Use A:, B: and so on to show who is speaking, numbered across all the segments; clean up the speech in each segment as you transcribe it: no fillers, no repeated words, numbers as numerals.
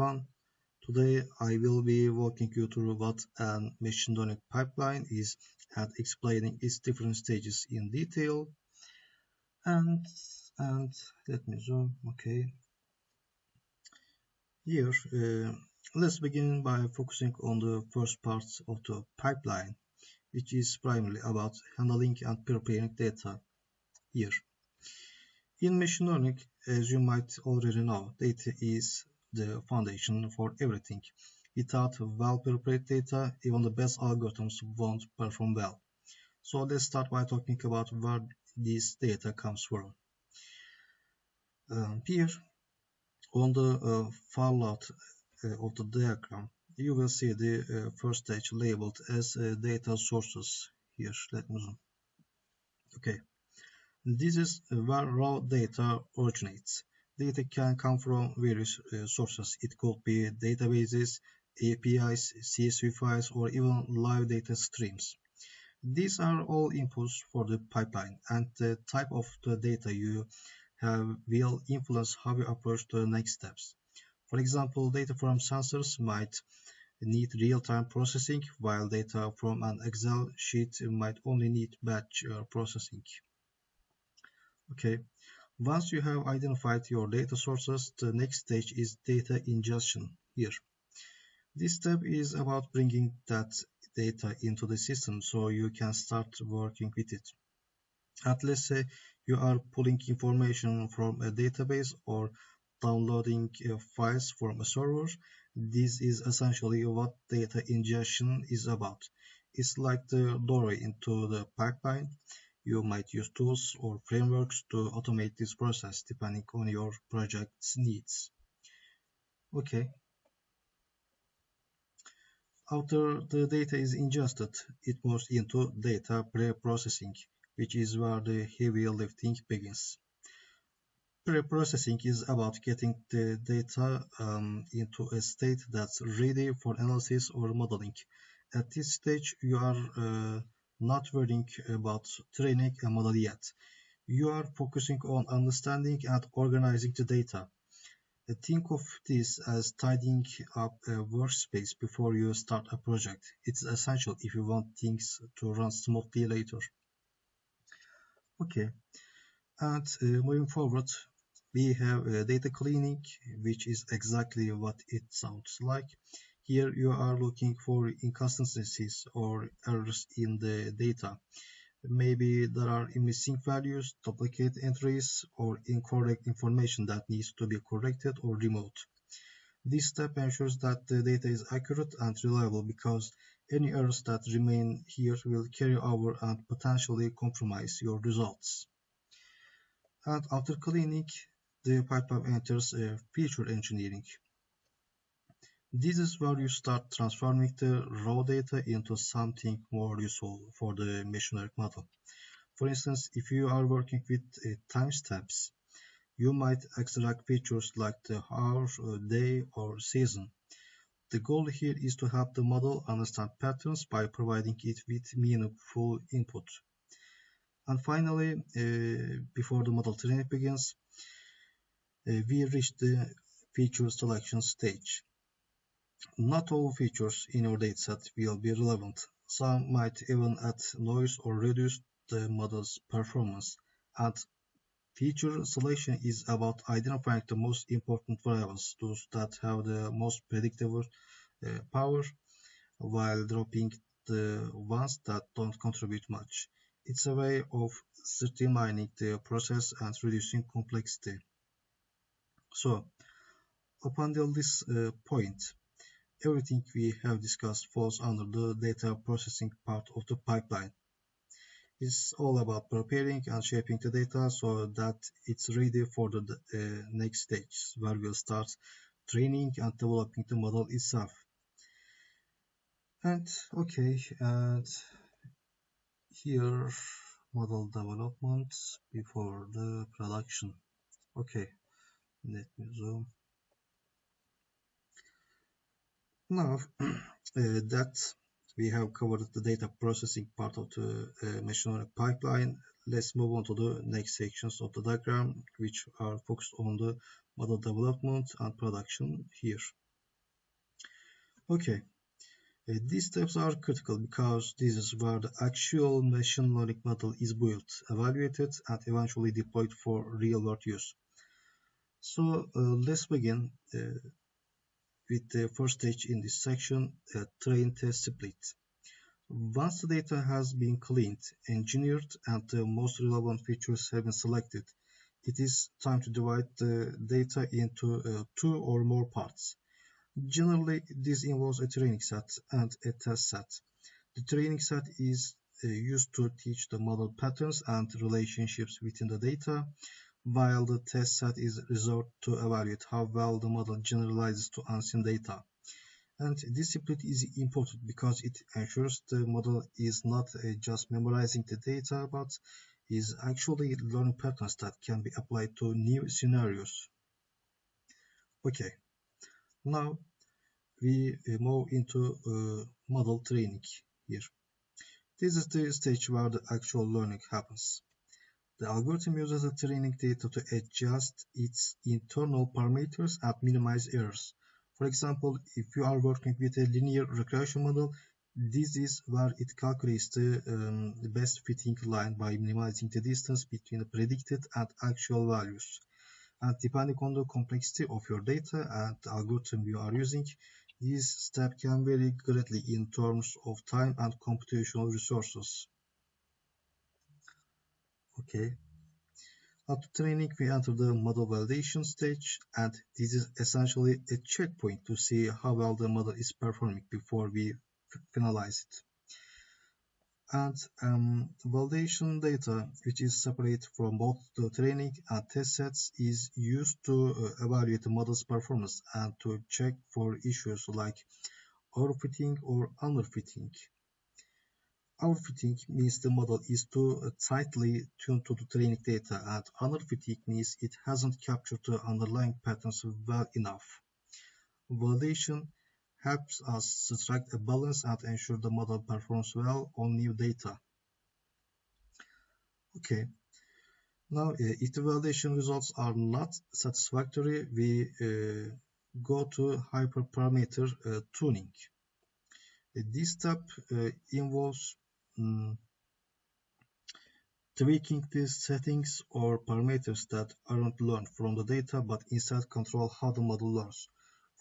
A: everyone. Today I will be walking you through what a machine learning pipeline is and explaining its different stages in detail. And and let me zoom. Okay, here let's begin by focusing on the first part of the pipeline, which is primarily about handling and preparing data. Here, in machine learning, as you might already know, data is the foundation for everything. Without well-prepared data, even the best algorithms won't perform well. So let's start by talking about where this data comes from. Here, on the far left of the diagram, you will see the first stage labeled as data sources. Here, let me zoom. Okay, this is where raw data originates. Data can come from various sources. It could be databases, APIs, CSV files, or even live data streams. These are all inputs for the pipeline, and the type of the data you have will influence how you approach the next steps. For example, data from sensors might need real-time processing, while data from an Excel sheet might only need batch processing. Okay, once you have identified your data sources, the next stage is data ingestion. Here, this step is about bringing that data into the system so you can start working with it. And let's say you are pulling information from a database or downloading files from a server. This is essentially what data ingestion is about. It's like the doorway into the pipeline. You might use tools or frameworks to automate this process depending on your project's needs. Okay, after the data is ingested, it moves into data pre-processing, which is where the heavy lifting begins. Pre-processing is about getting the data into a state that's ready for analysis or modeling. At this stage, you are not worrying about training a model yet. You are focusing on understanding and organizing the data. Think of this as tidying up a workspace before you start a project. It's essential if you want things to run smoothly later. Okay, and moving forward, we have data cleaning, which is exactly what it sounds like. Here you are looking for inconsistencies or errors in the data. Maybe there are missing values, duplicate entries, or incorrect information that needs to be corrected or removed. This step ensures that the data is accurate and reliable because any errors that remain here will carry over and potentially compromise your results. And after cleaning, the pipeline enters feature engineering. This is where you start transforming the raw data into something more useful for the machine learning model. For instance, if you are working with timestamps, you might extract features like the hour, day, or season. The goal here is to help the model understand patterns by providing it with meaningful input. And finally, before the model training begins, we reach the feature selection stage. Not all features in your dataset will be relevant. Some might even add noise or reduce the model's performance. And feature selection is about identifying the most important variables, those that have the most predictable power, while dropping the ones that don't contribute much. It's a way of streamlining the process and reducing complexity. So, up until this point, everything we have discussed falls under the data processing part of the pipeline. It's all about preparing and shaping the data so that it's ready for the next stage, where we'll start training and developing the model itself. And okay, and here model development before the production. Okay, let me zoom. Now that we have covered the data processing part of the machine learning pipeline, let's move on to the next sections of the diagram, which are focused on the model development and production here. Okay, these steps are critical because this is where the actual machine learning model is built, evaluated, and eventually deployed for real-world use. So let's begin with the first stage in this section, train test split. Once the data has been cleaned, engineered, and the most relevant features have been selected, it is time to divide the data into two or more parts. Generally, this involves a training set and a test set. The training set is used to teach the model patterns and relationships within the data, while the test set is reserved to evaluate how well the model generalizes to unseen data. And this split is important because it ensures the model is not just memorizing the data, but is actually learning patterns that can be applied to new scenarios. Okay, now we move into model training here. This is the stage where the actual learning happens. The algorithm uses the training data to adjust its internal parameters and minimize errors. For example, if you are working with a linear regression model, this is where it calculates the best fitting line by minimizing the distance between the predicted and actual values. And depending on the complexity of your data and the algorithm you are using, this step can vary greatly in terms of time and computational resources. Okay. After training, we enter the model validation stage, and this is essentially a checkpoint to see how well the model is performing before we finalize it. And validation data, which is separate from both the training and test sets, is used to evaluate the model's performance and to check for issues like overfitting or underfitting. Overfitting means the model is too tightly tuned to the training data, and underfitting means it hasn't captured the underlying patterns well enough. Validation helps us strike a balance and ensure the model performs well on new data. Okay, now if the validation results are not satisfactory, we go to hyperparameter tuning. This step involves tweaking the settings or parameters that aren't learned from the data but instead control how the model learns.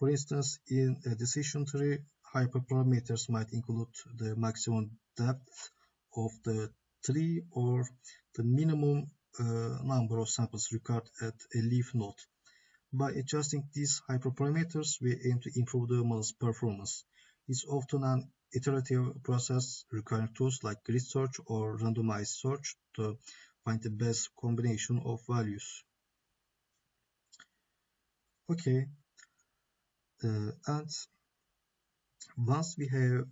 A: For instance, in a decision tree, hyperparameters might include the maximum depth of the tree or the minimum number of samples required at a leaf node. By adjusting these hyperparameters, we aim to improve the model's performance. It's often an iterative process requiring tools like grid search or randomized search to find the best combination of values. Okay, and once we have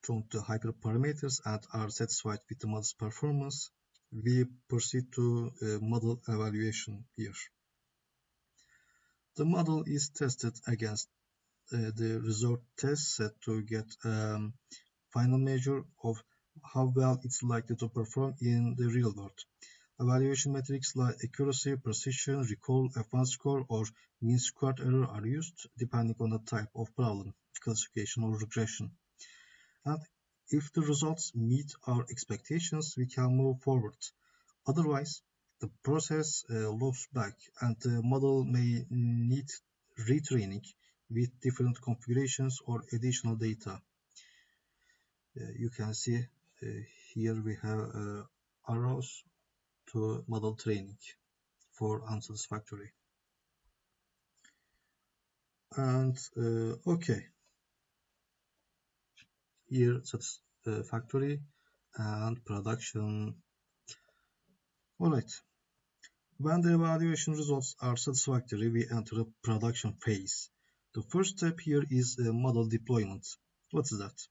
A: tuned the hyperparameters and are satisfied with the model's performance, we proceed to model evaluation here. The model is tested against the result test set to get final measure of how well it's likely to perform in the real world. Evaluation metrics like accuracy, precision, recall, advanced score, or mean squared error are used depending on the type of problem, classification, or regression. And if the results meet our expectations, we can move forward. Otherwise, the process loops back and the model may need retraining with different configurations or additional data. You can see here we have arrows to model training for unsatisfactory. And okay, here satisfactory and production. Alright, when the evaluation results are satisfactory, we enter the production phase. The first step here is model deployment. What is that?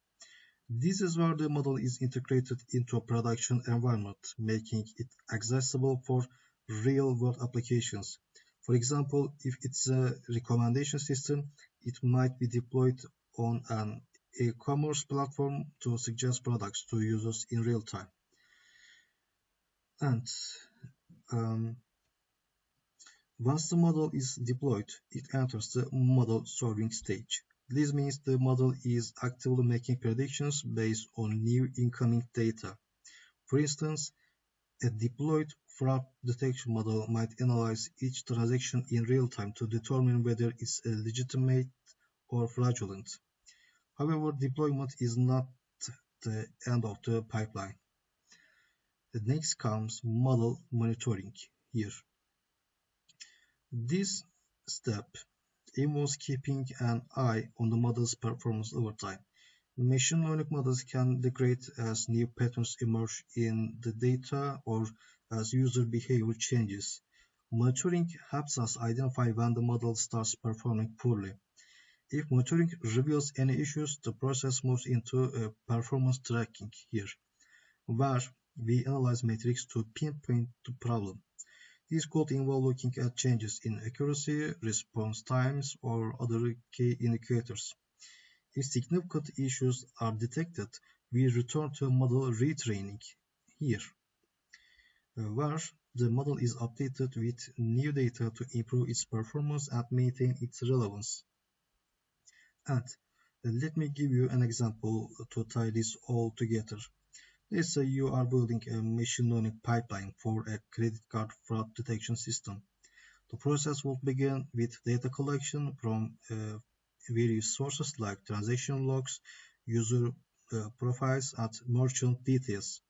A: This is where the model is integrated into a production environment, making it accessible for real-world applications. For example, if it's a recommendation system, it might be deployed on an e-commerce platform to suggest products to users in real time. And once the model is deployed, it enters the model solving stage. This means the model is actively making predictions based on new incoming data. For instance, a deployed fraud detection model might analyze each transaction in real time to determine whether it's legitimate or fraudulent. However, deployment is not the end of the pipeline. The next comes model monitoring here. This step involves keeping an eye on the model's performance over time. Machine learning models can degrade as new patterns emerge in the data or as user behavior changes. Monitoring helps us identify when the model starts performing poorly. If monitoring reveals any issues, the process moves into performance tracking here, where we analyze metrics to pinpoint the problem. This could involve looking at changes in accuracy, response times, or other key indicators. If significant issues are detected, we return to model retraining here, where the model is updated with new data to improve its performance and maintain its relevance. And let me give you an example to tie this all together. Let's say you are building a machine learning pipeline for a credit card fraud detection system. The process will begin with data collection from various sources like transaction logs, user profiles, and merchant details.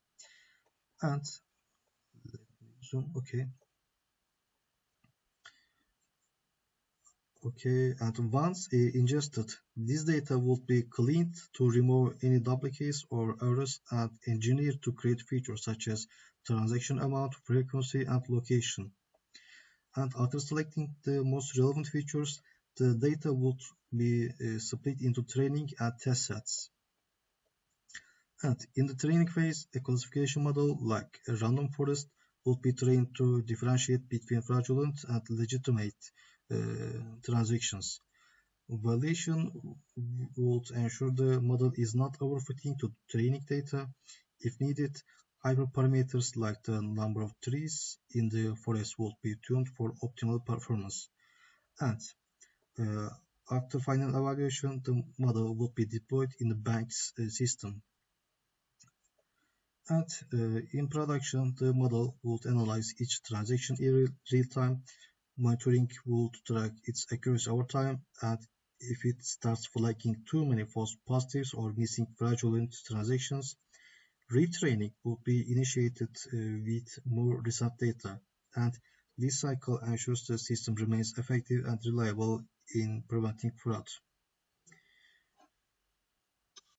A: And zoom, okay. And once ingested, this data would be cleaned to remove any duplicates or errors and engineered to create features such as transaction amount, frequency, and location. And after selecting the most relevant features, the data would be split into training and test sets. And in the training phase, a classification model like a random forest would be trained to differentiate between fraudulent and legitimate transactions. Validation would ensure the model is not overfitting to training data. If needed, hyperparameters like the number of trees in the forest would be tuned for optimal performance. And after final evaluation, the model would be deployed in the bank's system. And in production, the model would analyze each transaction in real time. Monitoring would track its accuracy over time, and if it starts flagging too many false positives or missing fraudulent transactions, retraining would be initiated with more recent data. And this cycle ensures the system remains effective and reliable in preventing fraud.